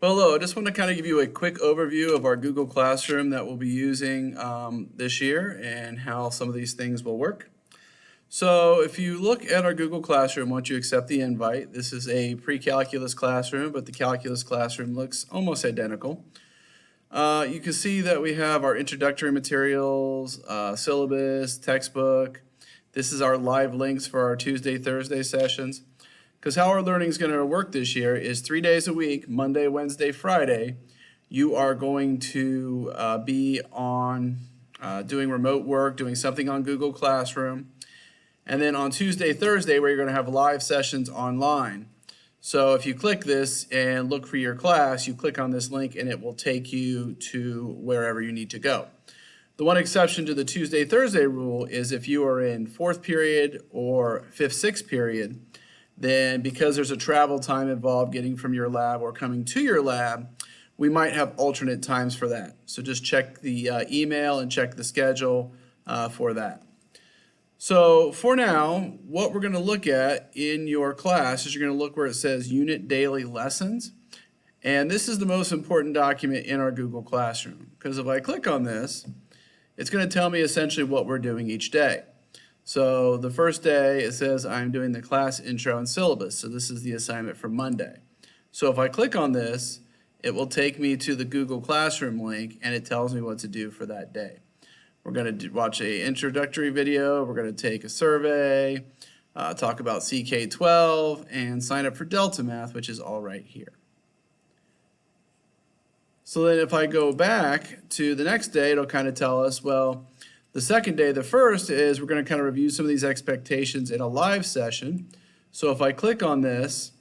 Well, hello. I just want to kind of give you a quick overview of our Google Classroom that we'll be using this year and how some of these things will work. So if you look at our Google Classroom, once you accept the invite, this is a pre-calculus classroom, but the calculus classroom looks almost identical. You can see that we have our introductory materials, syllabus, textbook. This is our live links for our Tuesday, Thursday sessions. Because how our learning is going to work this year is 3 days a week, Monday, Wednesday, Friday, you are going to be on doing remote work, doing something on Google Classroom. And then on Tuesday, Thursday, where you're going to have live sessions online. So if you click this and look for your class, you click on this link and it will take you to wherever you need to go. The one exception to the Tuesday, Thursday rule is if you are in 4th period or 5th, 6th period, then because there's a travel time involved getting from your lab or coming to your lab, we might have alternate times for that. So just check the email and check the schedule for that. So for now, what we're going to look at in your class is you're going to look where it says Unit Daily Lessons. And this is the most important document in our Google Classroom, because if I click on this, it's going to tell me essentially what we're doing each day. So the first day it says I'm doing the class intro and syllabus. So this is the assignment for Monday. So if I click on this, it will take me to the Google Classroom link and it tells me what to do for that day. We're going to watch an introductory video, we're going to take a survey, talk about CK12, and sign up for Delta Math, which is all right here. So then if I go back to the next day, it'll kind of tell us, well, the second day, the first, is we're going to kind of review some of these expectations in a live session. So if I click on this,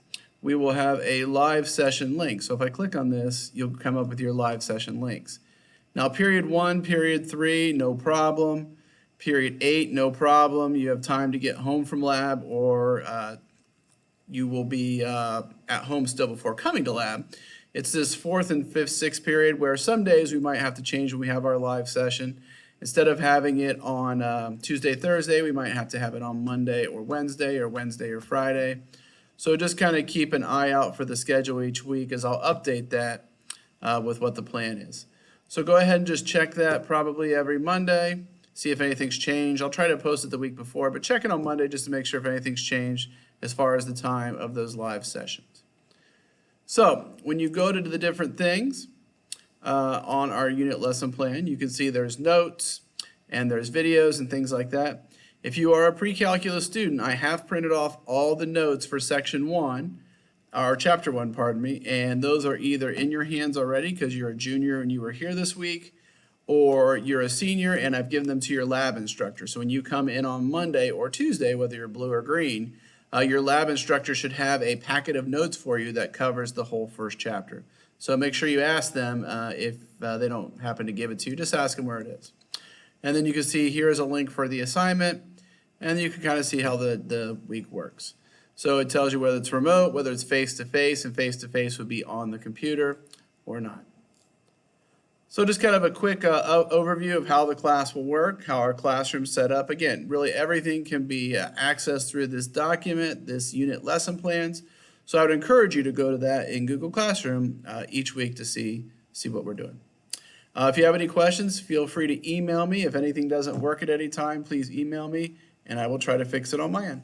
we will have a live session link. So if I click on this, you'll come up with your live session links. Now, period 1, period 3, no problem. Period 8, no problem. You have time to get home from lab, or you will be at home still before coming to lab. It's this 4th and 5th, 6th period where some days we might have to change when we have our live session. Instead of having it on Tuesday, Thursday, we might have to have it on Monday or Wednesday or Friday. So just kind of keep an eye out for the schedule each week, as I'll update that with what the plan is. So go ahead and just check that probably every Monday, see if anything's changed. I'll try to post it the week before, but check it on Monday just to make sure if anything's changed as far as the time of those live sessions. So when you go to the different things, on our unit lesson plan, you can see there's notes and there's videos and things like that. If you are a pre-calculus student, I have printed off all the notes for section 1, or chapter 1, pardon me, and those are either in your hands already because you're a junior and you were here this week, or you're a senior and I've given them to your lab instructor. So when you come in on Monday or Tuesday, whether you're blue or green, your lab instructor should have a packet of notes for you that covers the whole first chapter. So make sure you ask them if they don't happen to give it to you. Just ask them where it is. And then you can see here's a link for the assignment, and you can kind of see how the week works. So it tells you whether it's remote, whether it's face-to-face, and face-to-face would be on the computer or not. So just kind of a quick overview of how the class will work, how our classroom's set up. Again, really everything can be accessed through this document, this unit lesson plans. So I would encourage you to go to that in Google Classroom each week to see what we're doing. If you have any questions, feel free to email me. If anything doesn't work at any time, please email me, and I will try to fix it on my end.